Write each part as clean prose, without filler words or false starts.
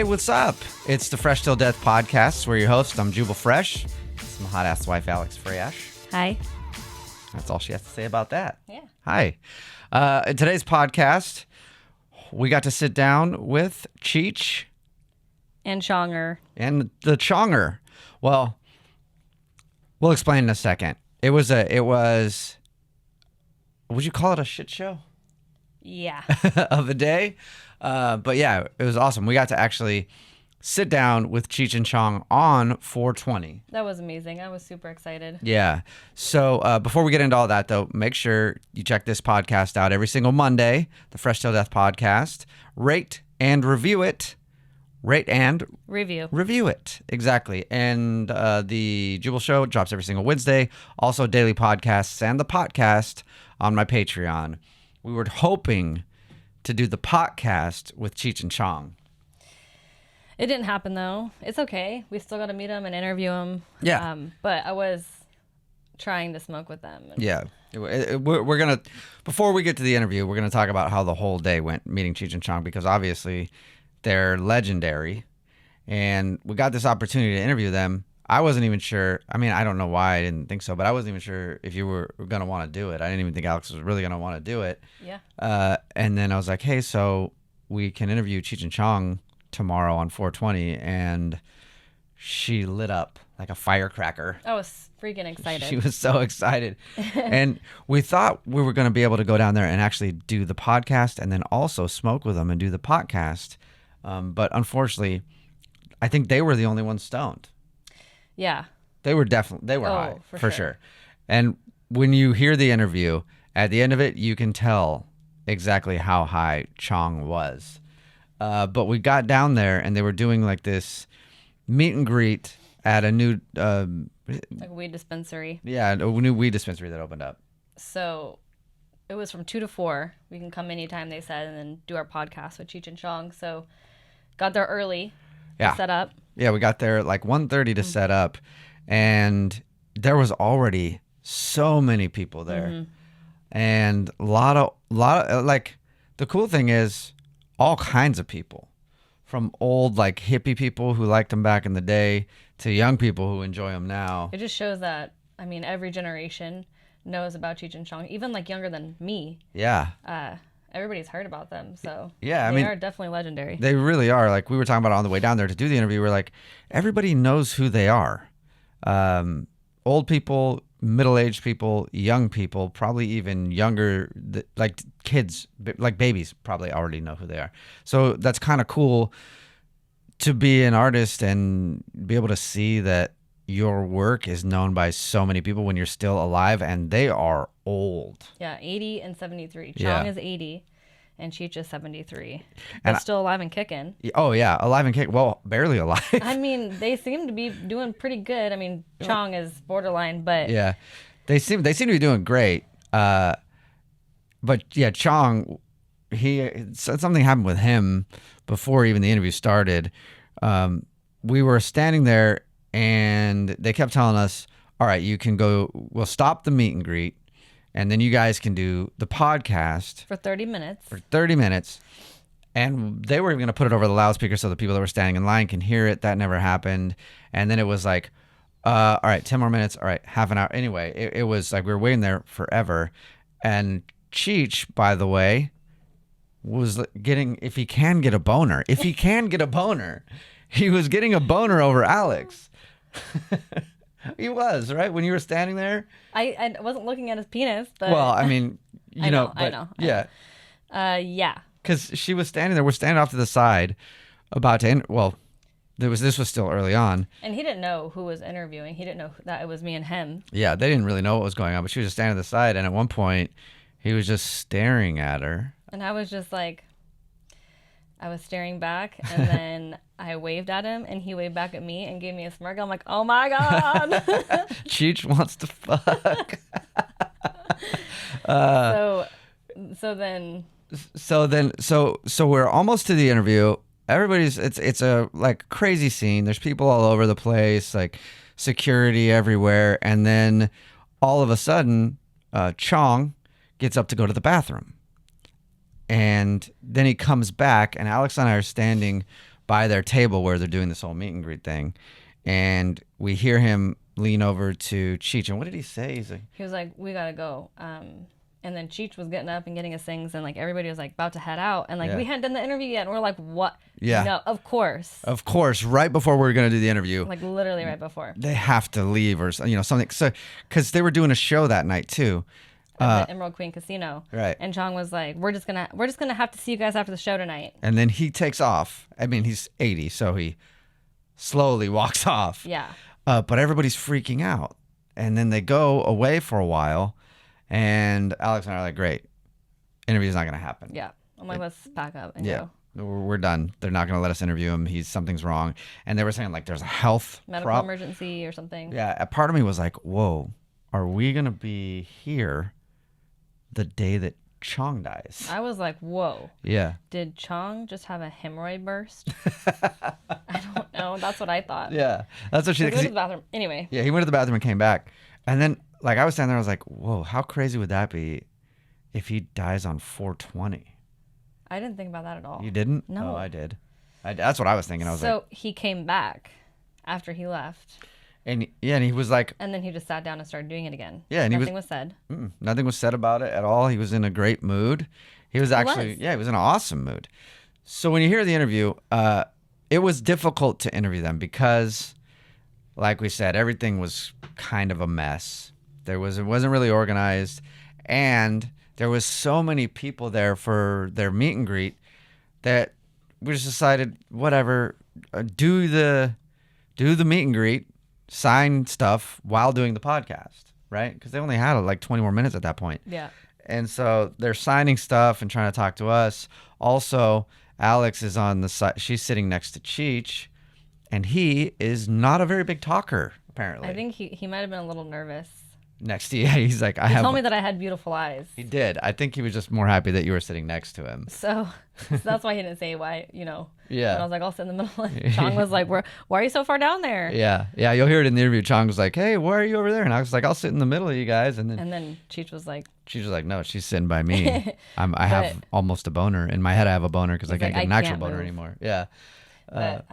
what's up? It's the Fresh Till Death podcast. We're your hosts. I'm Jubal Fresh. It's my hot ass wife, Alex Fresh. Hi. That's all she has to say about that. Yeah. Hi. In today's podcast, we got to sit down with Cheech And Chonger. and the Chonger. Well, we'll explain in a second. It was, would you call it a shit show? Yeah. Of a day. But yeah, it was awesome. We got to actually sit down with Cheech and Chong on 420. That was amazing. I was super excited. Yeah. So before we get into all that, though, make sure you check this podcast out every single Monday, the Fresh Till Death podcast. Rate and review it. Rate and review it. Exactly. And the Jubal Show drops every single Wednesday. Also, daily podcasts and the podcast on my Patreon. We were hoping to do the podcast with Cheech and Chong. It didn't happen, though. It's okay. We still got to meet them and interview them. Yeah. But I was trying to smoke with them. Yeah. We're going to, before we get to the interview, we're going to talk about how the whole day went meeting Cheech and Chong, because obviously they're legendary. And we got this opportunity to interview them. I wasn't even sure. I mean, I don't know why I didn't think so, but I wasn't even sure if you were going to want to do it. I didn't even think Alex was really going to want to do it. Yeah. And then I was like, hey, so we can interview Cheech and Chong tomorrow on 420. And she lit up like a firecracker. I was freaking excited. She was so excited. And we thought we were going to be able to go down there and actually do the podcast and then also smoke with them and do the podcast. But unfortunately, I think they were the only ones stoned. Yeah. They were high, for sure. sure. And when you hear the interview, at the end of it, you can tell exactly how high Chong was. But we got down there and they were doing like this meet and greet at a new... like a weed dispensary. Yeah, a new weed dispensary that opened up. So it was from 2 to 4. We can come anytime, they said, and then do our podcast with Cheech and Chong. So got there early. Yeah. Set up. Yeah, we got there at like 1:30 to set up, and there was already so many people there, and a lot of like, the cool thing is all kinds of people, from old like hippie people who liked them back in the day to young people who enjoy them now. It just shows that, I mean, every generation knows about Cheech and Chong, even like younger than me. Yeah. Everybody's heard about them, so yeah, they are definitely legendary. They really are. Like, we were talking about on the way down there to do the interview, we're like, everybody knows who they are. Old people, middle-aged people, young people, probably even younger, like kids, like babies, probably already know who they are. So that's kind of cool to be an artist and be able to see that your work is known by so many people when you're still alive, and they are old. Yeah, 80 and 73. Chong Yeah. is 80 and Cheech is 73. And But still alive and kicking. Oh yeah, alive and kick. Well, barely alive. I mean, they seem to be doing pretty good. I mean, Chong is borderline, but Yeah, they seem to be doing great. But yeah, Chong, something happened with him before even the interview started. We were standing there, and they kept telling us, all right, you can go, we'll stop the meet and greet, and then you guys can do the podcast for 30 minutes. And they were even going to put it over the loudspeaker so the people that were standing in line can hear it. That never happened. And then it was like, all right, 10 more minutes. All right, half an hour. Anyway, it was like we were waiting there forever. And Cheech, by the way, was getting, if he can get a boner, he was getting a boner over Alex. He was, right? When you were standing there? I wasn't looking at his penis, but... Well, I mean, I know. Yeah. Yeah. Because she was standing there. We're standing off to the side about to end. Well, this was still early on. And he didn't know who was interviewing. He didn't know that it was me and him. Yeah, they didn't really know what was going on, but she was just standing to the side. And at one point, he was just staring at her. And I was just like... I was staring back, and then I waved at him, and he waved back at me and gave me a smirk. I'm like, oh my God. Cheech wants to fuck. So we're almost to the interview. It's a like crazy scene. There's people all over the place, like security everywhere. And then all of a sudden, Chong gets up to go to the bathroom. And then he comes back, and Alex and I are standing by their table where they're doing this whole meet and greet thing, and we hear him lean over to Cheech. And what did he say? He was like, "We gotta go." And then Cheech was getting up and getting his things, and like everybody was like about to head out, and like we hadn't done the interview yet, and we're like, "What? Yeah, no, of course, right before we were gonna do the interview, like literally right before they have to leave or something." So because they were doing a show that night too. At the Emerald Queen Casino, right? And Chong was like, "We're just gonna have to see you guys after the show tonight." And then he takes off. I mean, he's 80, so he slowly walks off. Yeah. But everybody's freaking out, and then they go away for a while, and Alex and I are like, "Great, interview's not gonna happen." Yeah. I'm like, let's pack up and yeah. go. We're done. They're not gonna let us interview him. Something's wrong, and they were saying like there's a health medical emergency or something. Yeah. A part of me was like, "Whoa, are we gonna be here the day that Chong dies?" I was like, whoa. Yeah. Did Chong just have a hemorrhoid burst? I don't know. That's what I thought. Yeah. That's what she He went to the bathroom. Anyway. Yeah, he went to the bathroom and came back. And then, like, I was standing there, I was like, whoa, how crazy would that be if he dies on 420? I didn't think about that at all. You didn't? No. Oh, I did. That's what I was thinking. I was like... So he came back after he left. And he was like... And then he just sat down and started doing it again. Yeah, and nothing was said. Nothing was said about it at all. He was in a great mood. He was actually... Yeah, he was in an awesome mood. So when you hear the interview, it was difficult to interview them because, like we said, everything was kind of a mess. It wasn't really organized, and there was so many people there for their meet and greet that we just decided, whatever, do the meet and greet, sign stuff while doing the podcast, right? Because they only had like 20 more minutes at that point. Yeah. And so they're signing stuff and trying to talk to us. Also, Alex is on the side. She's sitting next to Cheech, and he is not a very big talker, apparently. I think he might have been a little nervous. Next to you, he's like, He told me that I had beautiful eyes. He did. I think he was just more happy that you were sitting next to him. So that's why he didn't say why, Yeah. And I was like, I'll sit in the middle. And Chong was like, why are you so far down there? Yeah. Yeah, you'll hear it in the interview. Chong was like, hey, why are you over there? And I was like, I'll sit in the middle of you guys. And then Cheech was like, no, she's sitting by me. I have almost a boner. In my head, I have a boner because I can't get an actual boner anymore. Yeah. But,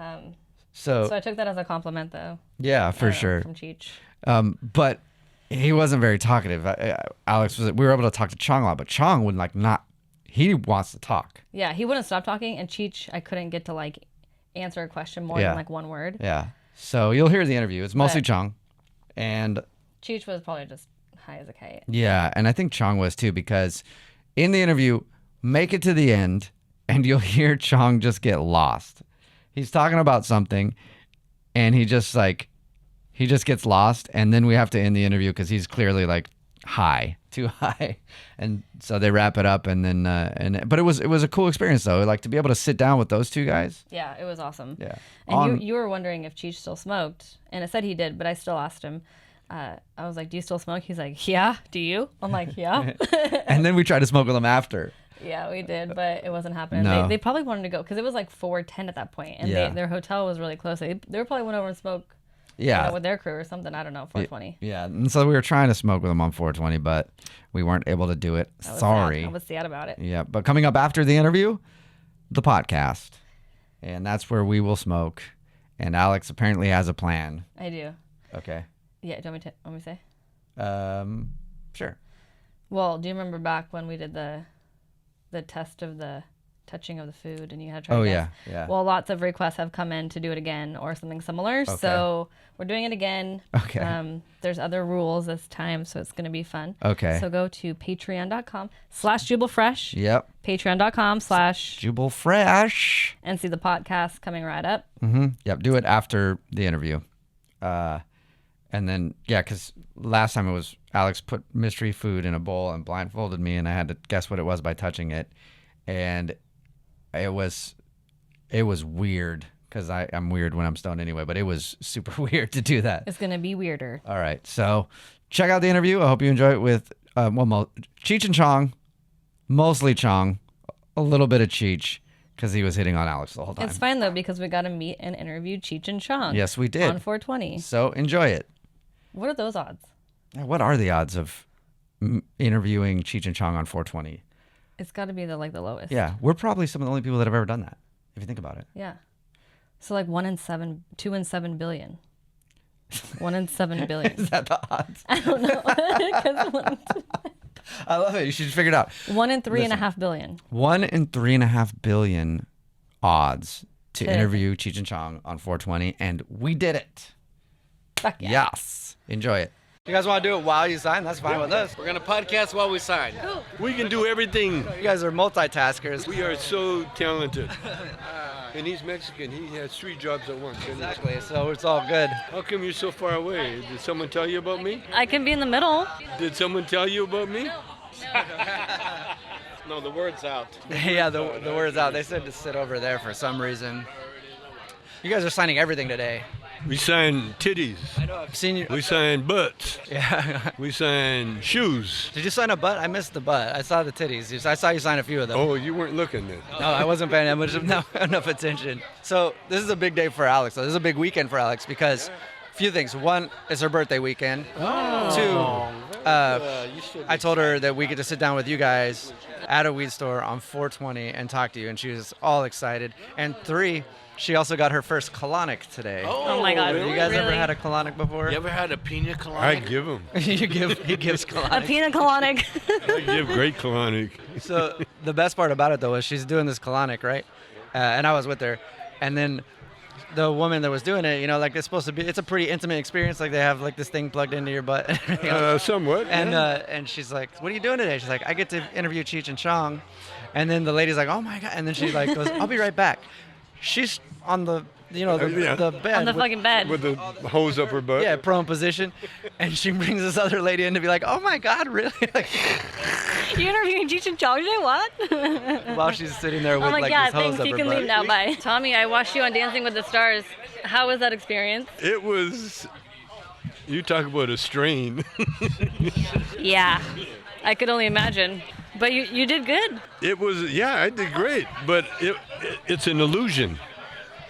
so I took that as a compliment, though. Yeah, for sure. From Cheech. But he wasn't very talkative. Alex we were able to talk to Chong a lot, but Chong would not. He wants to talk. Yeah, he wouldn't stop talking, and Cheech, I couldn't get to answer a question more than one word. Yeah. So you'll hear the interview. It's mostly Chong, and Cheech was probably just high as a kite. Yeah, and I think Chong was too, because in the interview, make it to the end, and you'll hear Chong just get lost. He's talking about something, and he just gets lost, and then we have to end the interview because he's clearly too high, and so they wrap it up, and then but it was a cool experience though, to be able to sit down with those two guys. Yeah, it was awesome. Yeah, and you were wondering if Cheech still smoked, and it said he did, but I still asked him. I was like, "Do you still smoke?" He's like, "Yeah." Do you? I'm like, "Yeah." And then we tried to smoke with him after. Yeah, we did, but it wasn't happening. No. They probably wanted to go because it was 4:10 at that point, and their hotel was really close. They probably went over and smoked. Yeah, with their crew or something. I don't know. 420. Yeah, and so we were trying to smoke with them on 420, but we weren't able to do it. Sorry. I was sad about it. Yeah, but coming up after the interview, the podcast, and that's where we will smoke. And Alex apparently has a plan. I do. Okay. Yeah. Do you want me to say? Sure. Well, do you remember back when we did the test of the touching of the food and you had to try to guess? Yeah. Well, lots of requests have come in to do it again or something similar. Okay. So we're doing it again. Okay. There's other rules this time, so it's going to be fun. Okay. So go to patreon.com/JubalFresh. Yep. Patreon.com/JubalFresh. And see the podcast coming right up. Mm-hmm. Yep. Do it after the interview. And then, because last time it was Alex put mystery food in a bowl and blindfolded me, and I had to guess what it was by touching it. And it was weird because I'm weird when I'm stoned anyway, but it was super weird to do that. It's going to be weirder. All right. So check out the interview. I hope you enjoy it with Cheech and Chong, mostly Chong, a little bit of Cheech because he was hitting on Alex the whole time. It's fine, though, because we got to meet and interview Cheech and Chong. Yes, we did. On 420. So enjoy it. What are those odds? What are the odds of interviewing Cheech and Chong on 420? It's got to be the lowest. Yeah, we're probably some of the only people that have ever done that, if you think about it. Yeah. So like 2 in 7 billion. 1 in 7 billion. Is that the odds? I don't know. 'Cause I love it. You should figure it out. 1 in 3.5 billion. 1 in 3.5 billion odds to To- interview Cheech and Chong on 420, and we did it. Fuck yeah. Yes. Enjoy it. You guys want to do it while you sign? That's fine with us. We're going to podcast while we sign. We can do everything. You guys are multitaskers. We are so talented. And he's Mexican. He has 3 jobs at once. Exactly. So it's all good. How come you're so far away? Did someone tell you about me? I can be in the middle. Did someone tell you about me? No, the word's out. Yeah, the word's out. They said to sit over there for some reason. You guys are signing everything today. We signed titties. I know. I've seen you. We signed butts. Yeah. We signed shoes. Did you sign a butt? I missed the butt. I saw the titties. I saw you sign a few of them. Oh, you weren't looking then. No, I wasn't paying that much enough attention. So this is a big day for Alex. This is a big weekend for Alex because a few things. One, it's her birthday weekend. Oh. 2, I told her that we get to sit down with you guys at a weed store on 420 and talk to you, and she was all excited. And 3, she also got her first colonic today. Oh my God. You guys ever Really? had a colonic before? You ever had a pina colada? I give him. He gives A colonic. pina colonic. I give great colonic. So the best part about it though is she's doing this colonic, right? And I was with her, and then the woman that was doing it, like it's supposed to be, it's a pretty intimate experience. Like they have like this thing plugged into your butt. Somewhat. And she's like, "What are you doing today?" She's like, "I get to interview Cheech and Chong," and then the lady's like, "Oh my God!" And then she like goes, "I'll be right back." She's on the the bed On the with- fucking bed. With the hose up her butt. yeah, prone position, and she brings this other lady in to be like, "Oh my God, really?" Like, You interviewing Cheech and Chong today? What? while she's sitting there with Oh my like God, this hose thanks. up You her can butt. leave now. Bye. Tommy, I watched you on Dancing with the Stars. How was that experience? It was, you talk about a strain. Yeah, I could only imagine. But you did good. It was, yeah, I did great, but it's an illusion.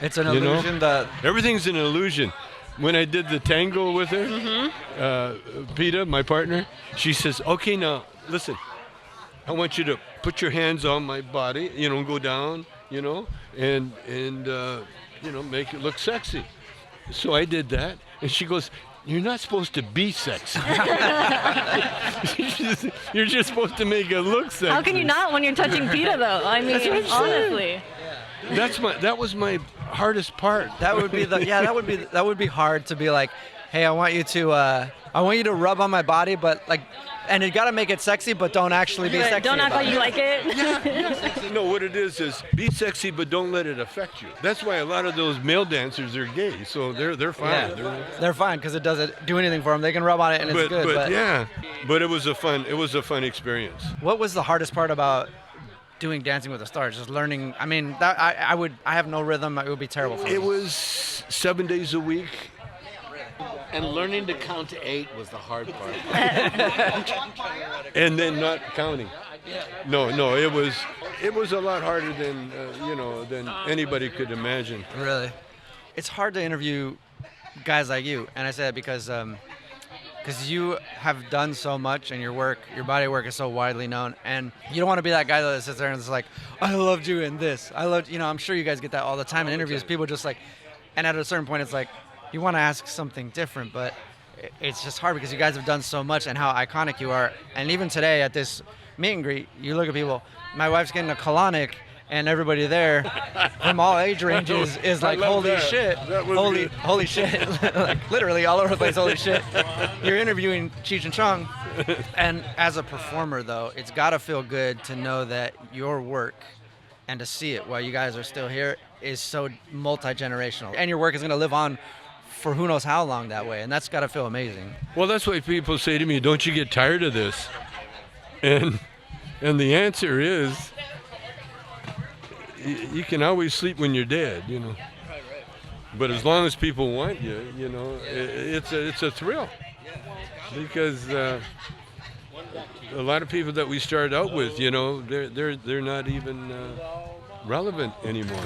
It's an You know? illusion that Everything's an illusion. When I did the tango with her, Peta, my partner, she says, "Okay, now listen, I want you to put your hands on my body, go down, and make it look sexy." So I did that, and she goes, "You're not supposed to be sexy. You're just supposed to make it look sexy." How can you not when you're touching Peta, though? I mean, honestly. That was my hardest part. that would be hard to be like, "Hey, I want you to rub on my body, but like, and you got to make it sexy, but don't actually be sexy." Don't act about like you it." like it. No, what it is be sexy, but don't let it affect you. That's why a lot of those male dancers are gay, so they're fine. Yeah, they're fine because it doesn't do anything for them. They can rub on it and it's good. But it was a fun experience. What was the hardest part about doing Dancing with the Stars? Just learning. I mean, that I have no rhythm. It would be terrible for me. It was 7 days a week. And learning to count to 8 was the hard part. And then not counting. No, it was a lot harder than anybody could imagine. Really, it's hard to interview guys like you, and I say that because you have done so much, and your body work is so widely known, and you don't want to be that guy that sits there and is like, "I loved you in this. I loved," I'm sure you guys get that all the time in interviews. People just like, and at a certain point, it's like, you want to ask something different, but it's just hard because you guys have done so much and how iconic you are. And even today at this meet and greet, you look at people. My wife's getting a colonic, and everybody there from all age ranges is like, love "Holy that. shit, That was holy shit!" Like literally all over the place, "Holy shit!" You're interviewing Cheech and Chong, and as a performer though, it's gotta feel good to know that your work and to see it while you guys are still here is so multi-generational, and your work is gonna live on for who knows how long that way, and that's gotta feel amazing. Well, that's why people say to me, "Don't you get tired of this?" And the answer is, you can always sleep when you're dead, But as long as people want you, it's a thrill. Because a lot of people that we started out with, they're not even relevant anymore,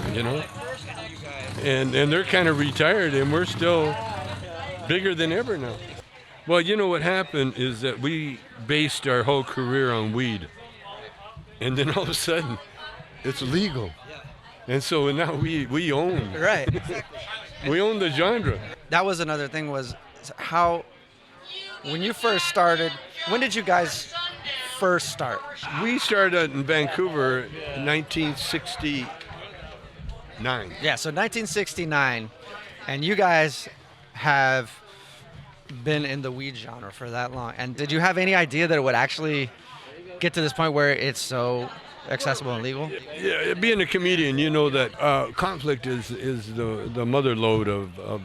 And they're kind of retired, and we're still bigger than ever now. Well, what happened is that we based our whole career on weed. And then all of a sudden, it's legal. And so now we own Right. we own the genre. That was another thing was how, when you first started, when did you guys first start? We started in Vancouver in 1969. Yeah, so 1969, and you guys have been in the weed genre for that long. And did you have any idea that it would actually get to this point where it's so accessible and legal? Yeah, being a comedian, you know that conflict is the mother lode of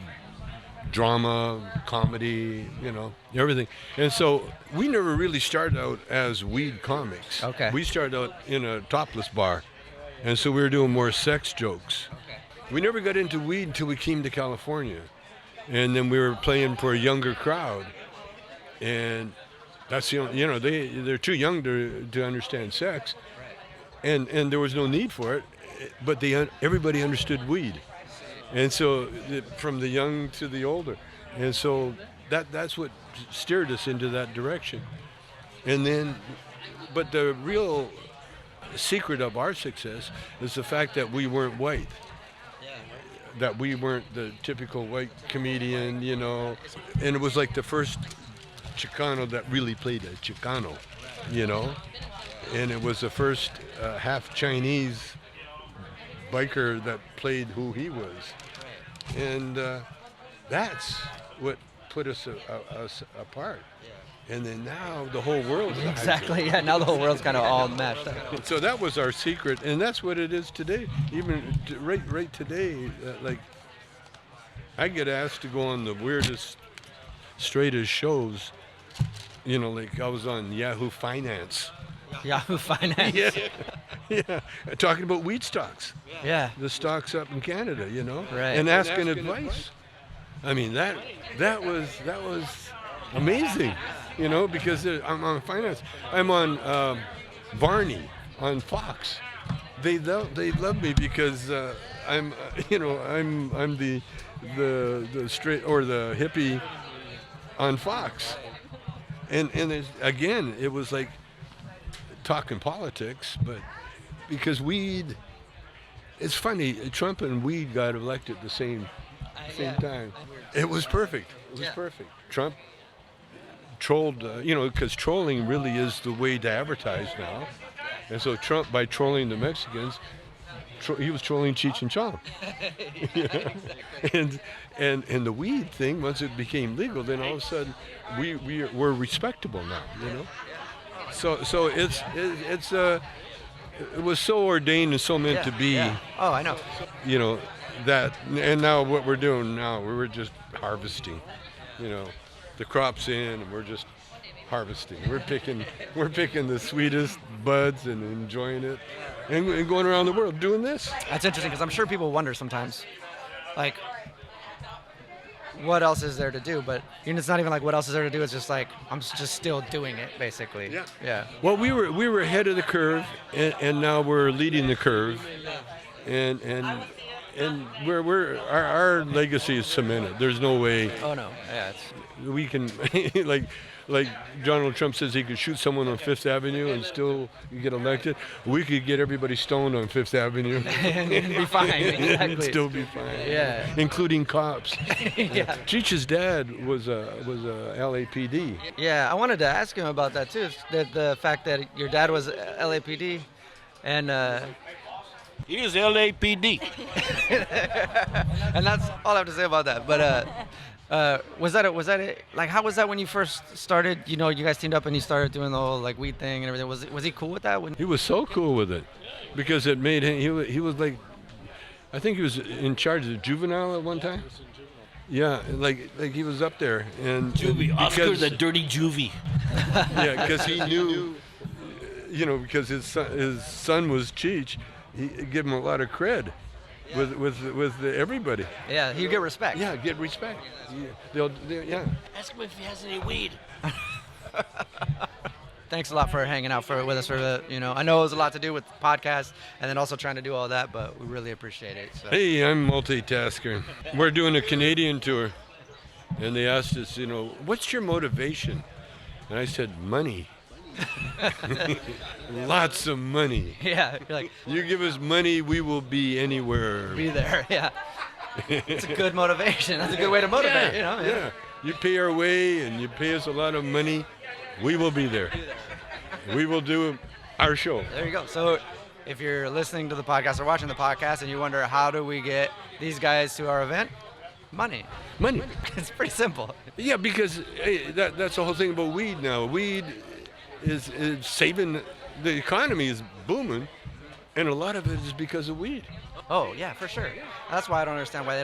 drama, comedy, you know, everything. And so we never really started out as weed comics. Okay. We started out in a topless bar, and so we were doing more sex jokes. We never got into weed until we came to California, and then we were playing for a younger crowd, and that's the only, you know, they're too young to understand sex, and there was no need for it, but everybody understood weed. And so from the young to the older. And so that's what steered us into that direction. And then, but the real secret of our success is the fact that we weren't white. That we weren't the typical white comedian, you know. And it was like the first Chicano that really played a Chicano, you know. And it was the first half Chinese biker that played who he was. And that's what put us apart. And then now the whole world. Exactly, yeah, now the whole world's kind of all meshed up. So that was our secret, and that's what it is today. Even right today, like, I get asked to go on the weirdest, straightest shows. You know, like I was on Yahoo Finance. Yahoo Finance. Yeah, talking about weed stocks. Yeah. The stocks up in Canada, you know, Right. and asking advice. I mean, that was amazing, you know, because I'm on finance. I'm on Barney on Fox. They love me because I'm you know I'm the straight or the hippie on Fox, and again it was like talking politics, but because weed, it's funny, Trump and weed got elected at the same time. It was perfect. It was perfect. Trump trolled, you know, because trolling really is the way to advertise now. And so Trump, by trolling the Mexicans, he was trolling Cheech and Chong. and the weed thing, once it became legal, then all of a sudden we're respectable now, you know. So it was so ordained and so meant to be. Yeah. Oh, I know. You know that, and now what we're doing now, we're just harvesting. You know, the crop's in, and we're just harvesting. We're picking the sweetest buds and enjoying it, and going around the world doing this. That's interesting because I'm sure people wonder sometimes, like, what else is there to do? But you know, it's not even like what else is there to do. It's just like I'm just still doing it, basically. Yeah. Yeah. Well, we were ahead of the curve, and now we're leading the curve, and our legacy is cemented. There's no way Oh no. Yeah. we can like Donald Trump says he could shoot someone on Fifth Avenue and still get elected. We could get everybody stoned on Fifth Avenue and be fine. Exactly. and still be fine. Yeah. Including cops. Yeah. Cheech's dad was a LAPD. Yeah. I wanted to ask him about that too. The fact that your dad was LAPD, and He was LAPD. and that's all I have to say about that. But was that it? Like, how was that when you first started? You know, you guys teamed up and you started doing the whole like weed thing and everything. Was he cool with that? He was so cool with it because it made him. He was like, I think he was in charge of juvenile at one time. Yeah, like he was up there and Juvie, Oscar the Dirty Juvie. Yeah, because he knew, you know, because his son was Cheech, he gave him a lot of cred with everybody. Yeah, you get respect. Yeah, get respect. Yeah. Ask him if he has any weed. Thanks a lot for hanging out with us for the, you know, I know it was a lot to do with the podcast and then also trying to do all that, but we really appreciate it. So. Hey, I'm multitasker. We're doing a Canadian tour, and they asked us, you know, what's your motivation? And I said, money. Lots of money. Yeah, you're like, You give us money, we will be anywhere. be there. Yeah, it's a good motivation. That's a good way to motivate. Yeah. You pay our way and you pay us a lot of money, we will be there. We will do our show. There you go. So if you're listening to the podcast or watching the podcast and you wonder how do we get these guys to our event, money. It's pretty simple. Yeah, because hey, that's the whole thing about weed now. Weed is saving, the economy is booming, and a lot of it is because of weed. Oh yeah, for sure. That's why I don't understand why they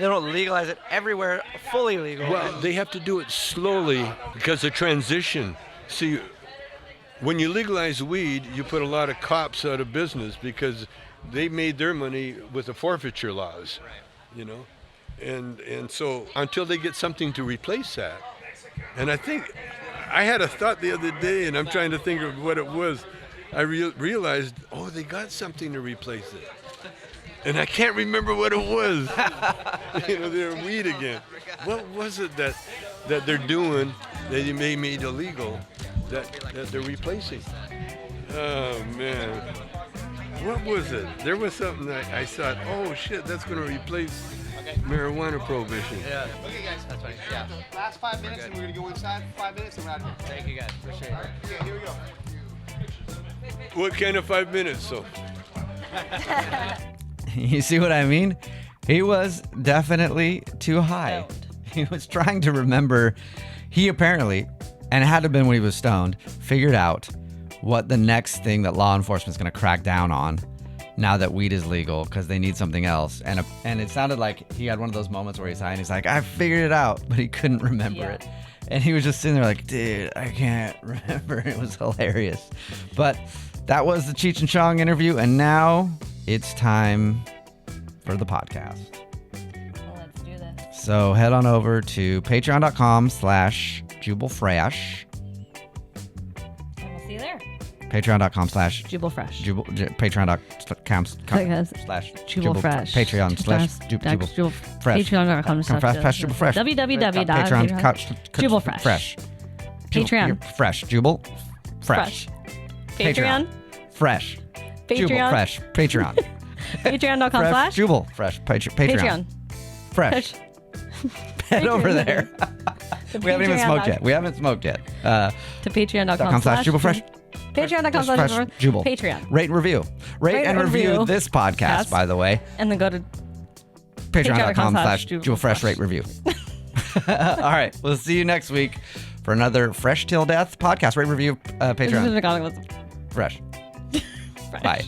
don't legalize it everywhere, fully legal. Well, they have to do it slowly because of transition. See, when you legalize weed, you put a lot of cops out of business because they made their money with the forfeiture laws, you know, and so until they get something to replace that, and I think I had a thought the other day, and I'm trying to think of what it was. I realized, oh, they got something to replace it. And I can't remember what it was. You know, they're weed again. What was it that they're doing that they made illegal that they're replacing? Oh, man. What was it? There was something that I thought, oh, shit, that's going to replace marijuana prohibition. Yeah. Okay, guys. That's funny. Yeah. Last 5 minutes and we're going to go inside for 5 minutes and we're out of here. Thank you guys. Appreciate it. Okay, here we go. What kind of 5 minutes, so? You see what I mean? He was definitely too high. Stoned. He was trying to remember. He apparently, and it had to have been when he was stoned, figured out what the next thing that law enforcement's going to crack down on now that weed is legal because they need something else. And it sounded like he had one of those moments where he's high and he's like, I figured it out, but he couldn't remember Yeah. it. And he was just sitting there like, dude, I can't remember. It was hilarious. But that was the Cheech and Chong interview, and now it's time for the podcast. Well, let's do this. So head on over to patreon.com/jubalfresh. And we'll see you there. Patreon.com/jubal. Jubal Fresh. Patreon.com slash Jubal Fresh. Patreon slash Jubal Fresh. Patreon.com Fresh Jubal Fresh. www.jubalfresh. Fresh. Patreon. Fresh. Jubal Fresh. Patreon. Fresh. Jubal Patreon. Fresh. Patreon. Patreon.com Fresh. slash Jubal Fresh. Patreon. Fresh. Head over there. We haven't even smoked yet. To patreon.com slash Jubal Fresh. Patreon.com slash Jubal. Patreon. Rate and review. Rate and review this podcast, Yes. by the way. And then go to Patreon.com slash Jubal Jubal Fresh Fresh. Rate Review. All right. We'll see you next week for another Fresh Till Death podcast. Rate review. Patreon. Fresh. Fresh. Bye.